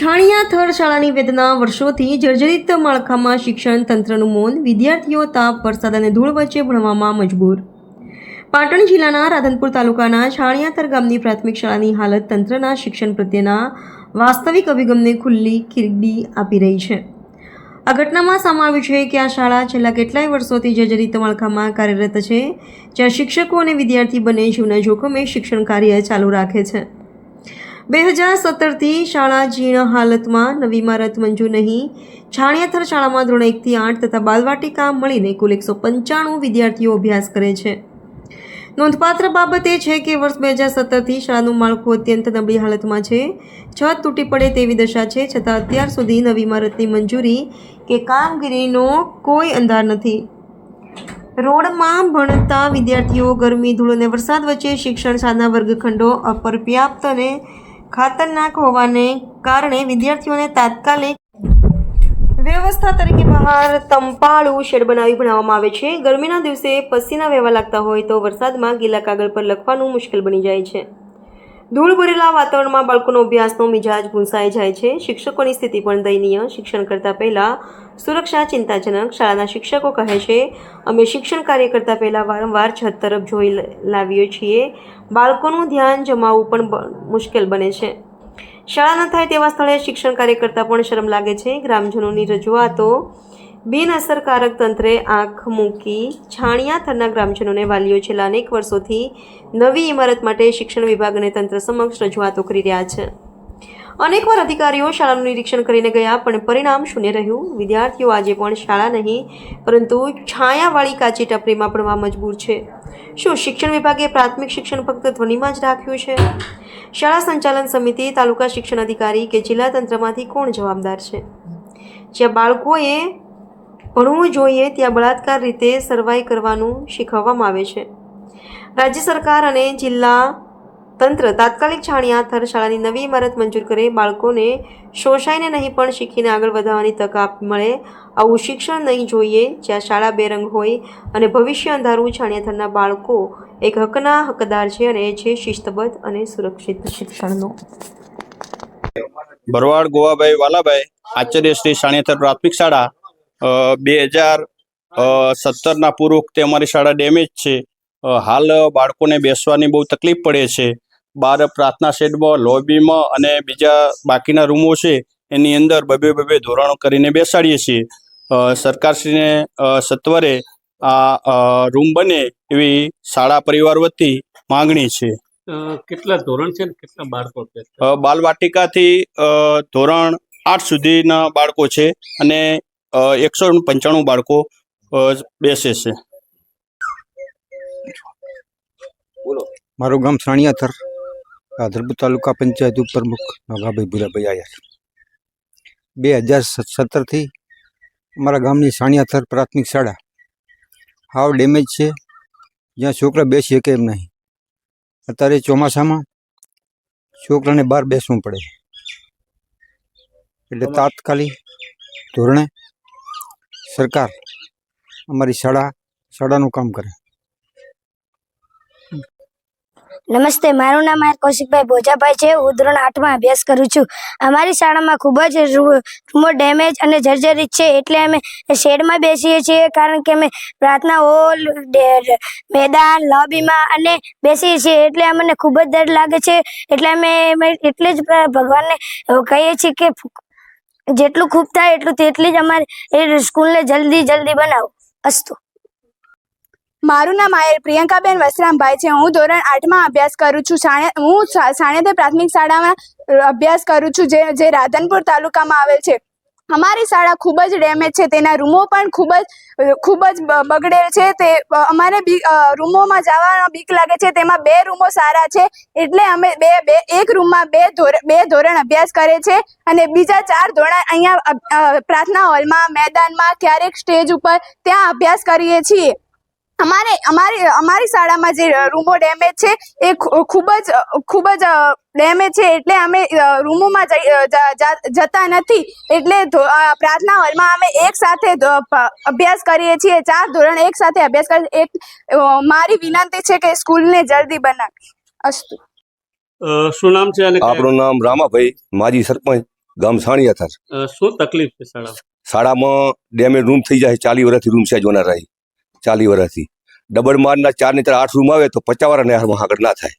છાણિયાથર શાળાની વેદના વર્ષોથી જર્જરિત માળખામાં શિક્ષણ તંત્રનું મૌન, વિદ્યાર્થીઓ તાપ, વરસાદ અને ધૂળ વચ્ચે ભણવામાં મજબૂર. પાટણ જિલ્લાના રાધનપુર તાલુકાના છાણિયાથર ગામની પ્રાથમિક શાળાની હાલત તંત્રના શિક્ષણ પ્રત્યેના વાસ્તવિક અભિગમને ખુલ્લી ખીરડી આપી રહી છે. આ ઘટનામાં સામે આવ્યું છે કે આ શાળા છેલ્લા કેટલાય વર્ષોથી જર્જરિત માળખામાં કાર્યરત છે, જ્યાં શિક્ષકો અને વિદ્યાર્થી બંને જીવના જોખમે શિક્ષણ કાર્ય ચાલુ રાખે છે. 2017થી શાળા જીર્ણ હાલતમાં, નવી ઇમારત મંજૂર નહીં. છાણિયાથર શાળામાં ધોરણ 1 થી 8 તથા બાલવાટિકા મળીને કુલ 195 વિદ્યાર્થીઓ અભ્યાસ કરે છે. નોંધપાત્ર બાબત એ છે કે વર્ષ 2017થી શાળાનું માળખું અત્યંત નબળી હાલતમાં છે. છત તૂટી પડે તેવી દશા છે, છતાં અત્યાર સુધી નવી ઇમારતની મંજૂરી કે કામગીરીનો કોઈ અંધાર નથી. રોડમાં ભણતા વિદ્યાર્થીઓ ગરમી, ધૂળ અને વરસાદ વચ્ચે શિક્ષણ સાધના વર્ગખંડો અપર્યાપ્ત અને ખતરનાક હોવાને કારણે વિદ્યાર્થીઓને તાત્કાલિક વ્યવસ્થા તરીકે બહાર તંપાળું શેડ બનાવી ભણાવવામાં આવે છે. ગરમીના દિવસે પસીના વહેવા લાગતા હોય તો વરસાદમાં ગીલા કાગળ પર લખવાનું મુશ્કેલ બની જાય છે. ધૂળ ભરેલા વાતાવરણમાં બાળકોનો અભ્યાસનો મિજાજ ભૂંસાઈ જાય છે. શિક્ષકોની સ્થિતિ પણ દયનીય. શિક્ષણ કરતાં પહેલાં સુરક્ષા ચિંતાજનક. શાળાના શિક્ષકો કહે છે, અમે શિક્ષણ કાર્ય કરતાં પહેલાં વારંવાર છત તરફ જોઈ લાવીએ છીએ. બાળકોનું ધ્યાન જમાવવું પણ મુશ્કેલ બને છે. શાળા ન થાય તેવા સ્થળે શિક્ષણ કાર્ય કરતાં પણ શરમ લાગે છે. ગ્રામજનોની રજૂઆતો બિનઅસરકારક. તંત્રે આંખ મૂકી. છાણિયાથરના ગ્રામજનોને વાલીઓ છેલ્લા અનેક વર્ષોથી નવી ઇમારત માટે શિક્ષણ વિભાગ અને તંત્ર સમક્ષ રજૂઆતો કરી રહ્યા છે. અનેકવાર અધિકારીઓ શાળાનું નિરીક્ષણ કરીને ગયા, પણ પરિણામ શૂન્ય રહ્યું. વિદ્યાર્થીઓ આજે પણ શાળા નહીં પરંતુ છાયાવાળી કાચી ટપરીમાં ભણવા મજબૂર છે. શું શિક્ષણ વિભાગે પ્રાથમિક શિક્ષણ ફક્ત ધ્વનિમાં જ રાખ્યું છે? શાળા સંચાલન સમિતિ, તાલુકા શિક્ષણ અધિકારી કે જિલ્લા તંત્રમાંથી કોણ જવાબદાર છે? જ્યાં બાળકોએ ભણવું જોઈએ ત્યાં બળાત્કાર રીતે સર્વાઈ કરવાનું શીખવવામાં આવે છે. રાજ્ય સરકાર અને જિલ્લા તંત્ર તાત્કાલિક છાણિયાથર શાળાની નવી ઇમારત મંજૂર કરે. બાળકોને શોષાઈને નહીં પણ શીખીને આગળ વધવાની તક મળે. આવું શિક્ષણ નહીં જોઈએ જ્યાં શાળા બેરંગ હોય અને ભવિષ્ય અંધારું. છાણિયાથરના બાળકો એક હકના હકદાર છે અને એ છે શિસ્તબદ્ધ અને સુરક્ષિત શિક્ષણનો. ભરવાડ ગોવાભાઈ વાલાભાઈ, આચાર્ય શ્રી છાણિયાથર પ્રાથમિક શાળા. 2017ના પૂર્વ વખતે અમારી શાળા ડેમેજ છે. હાલ બાળકોને બેસવાની બહુ તકલીફ પડે છે. બહાર પ્રાર્થના શેડમાં, લોબીમાં અને બીજા બાકીના રૂમો છે એની અંદર બબે ધોરણો કરીને બેસાડીએ છીએ. સરકારશ્રીને સત્વરે આ રૂમ બને એવી શાળા પરિવાર વતી માંગણી છે. કેટલા ધોરણ છે ને કેટલા બાળકો છે? બાલવાટિકાથી ધોરણ 8 સુધીના બાળકો છે અને 195 બાળકો બેસે છે. મારું ગામ છાણિયાથર, રાધનપુર તાલુકા પંચાયત ઉપપ્રમુખ નગાભાઈ ભૂરાભાઈ આયર. 2017થી અમારા ગામની છાણિયાથર પ્રાથમિક શાળા હાવ ડેમેજ છે, જ્યાં છોકરા બેસી શકે એમ નહીં. અત્યારે ચોમાસામાં છોકરાને બહાર બેસવું પડે, એટલે તાત્કાલિક ધોરણે સરકાર અમારી શાળાનું કામ કરે. નમસ્તે, મારું નામ કૌશિકભાઈ ભોજાભાઈ છે. હું ધોરણ 8માં અભ્યાસ કરું છું. અમારી શાળામાં ખૂબ જ રૂમો ડેમેજ અને જર્જરિત છે, એટલે અમે શેડમાં બેસીએ છીએ. કારણ કે અમે પ્રાર્થના હોલ, મેદાન, લોબીમાં અને બેસીએ છીએ, એટલે અમને ખૂબ જ ડર લાગે છે. એટલે અમે એટલે જ ભગવાનને કહીએ છીએ કે જેટલું ખૂબ થાય એટલું તેટલી જ અમારી સ્કૂલને જલ્દી બનાવો. અસ્તુ. મારું નામ પ્રિયંકાબેન વસરામભાઈ છે. હું ધોરણ 8માં અભ્યાસ કરું છું. હું છાણિયાથર પ્રાથમિક શાળામાં અભ્યાસ કરું છું, જે રાધનપુર તાલુકામાં આવેલ છે. અમારી શાળા ખૂબ જ ડેમેજ છે. તેના રૂમો પણ ખૂબ જ બગડેલ છે. તે અમારે રૂમોમાં જવાનો બીક લાગે છે. તેમાં 2 રૂમો સારા છે, એટલે અમે એક રૂમમાં બે ધોરણ અભ્યાસ કરે છે અને બીજા 4 ધોરણ અહીંયા પ્રાર્થના હોલમાં, મેદાનમાં, ક્યારેક સ્ટેજ ઉપર ત્યાં અભ્યાસ કરીએ છીએ. અમારી શાળામાં જે રૂમો ડેમેજ છે એ ખૂબ જ ડેમેજ છે, એટલે અમે રૂમોમાં જતા નથી. એટલે પ્રાર્થના હોલમાં અમે એક સાથે અભ્યાસ કરીએ છીએ. 4 ધોરણ એક સાથે અભ્યાસ કરીએ. મારી વિનંતી છે કે સ્કૂલને જલ્દી બનાવે. અસ્તુ. શું નામ છે? આપણું નામ રામાભાઈ, માજી સરપંચ, ગામ સાણિયાથર. શું તકલીફ છે શાળામાં? શાળામાં ડેમેજ રૂમ થઈ જાય, 40 વર્ષથી રૂમ છે જોના રહી, 40 વર્ષથી. ડબલ મારના 4 ની 8 રૂમ આવે તો 50 વાળાને આગળ ના થાય,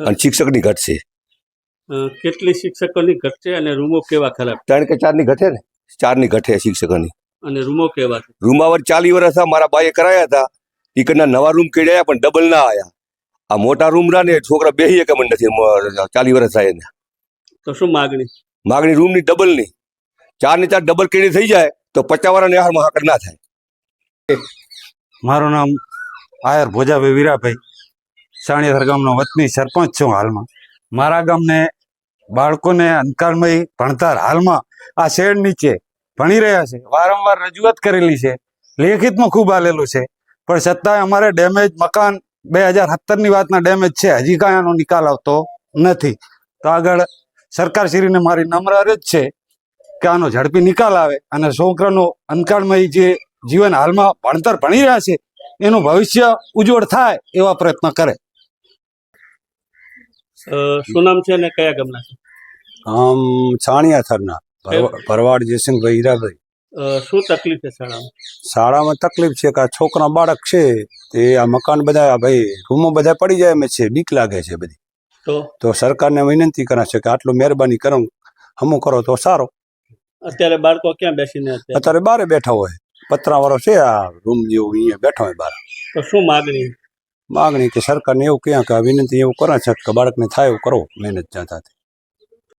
અને શિક્ષકની ઘટ છે. કેટલી શિક્ષકોની ઘટ છે અને રૂમો કેવા ખરાબ 3 કે 4 ની ઘટે ને, 4 ની ઘટે શિક્ષકોની. અને રૂમો કેવા છે? રૂમાવર 40 વર્ષ મારા બાએ કરાયા હતા, ટીકરના નવા રૂમ કેડ્યા પણ ડબલ ના આયા. આ મોટા રૂમ રહ્યા ને છોકરા બેહી કે મને નથી, 40 વર્ષ થાય ને. તો શું માગણી રૂમની ડબલની, 4 ની 4 ડબલ કેડી થઈ જાય તો 50 વાળાને આગળ ના થાય. મારું નામ આયર ભોજાભાઈ વીરાભાઈ, સાણિયાથર ગામનો વતની સરપંચ છું હાલમાં. મારા ગામને બાળકોને અંધકારમય ભણતર હાલમાં આ શેડ નીચે ભણી રહ્યા છે. વારંવાર રજૂઆત કરેલી છે, લેખિતમાં ખૂબ આલેલું છે, પણ છતાંય અમારે ડેમેજ મકાન 2017ની વાતના ડેમેજ છે, હજી કાંઈ આનો નિકાલ આવતો નથી. તો આગળ સરકારશ્રીને મારી નમ્ર અરજ છે કે આનો ઝડપી નિકાલ આવે અને છોકરાનો અંધકારમય જે જીવન હાલમાં ભણતર ભણી રહ્યા છે એનું ભવિષ્ય ઉજ્જવળ થાય એવા પ્રયત્ન કરે. શું નામ છે અને કયા ગામના છે? આમ સાણિયાથરના ભરવાડ જયસિંહભાઈ હીરાભાઈ. શું તકલીફ છે શાળામાં? શાળામાં તકલીફ છે કે આ છોકરા બાળક છે તે આ મકાન બધા ભાઈ રૂમો બધા પડી જાય એમ છે, બીક લાગે છે બધી. તો સરકારને વિનંતી કરે છે કે આટલું મહેરબાની કરો, હમું કરો તો સારો. અત્યારે બાળકો ક્યાં બેસીને અત્યારે બારે બેઠા હોય, પતરાવાળો છે આ રૂમ જેવું, અહીંયા બેઠા હોય બાર. તો શું માગણી કે સરકારને એવું ક્યાં કે વિનંતી એવું કરે છે કે બાળકને થાય એવું કરો, મહેનત જાતાથી.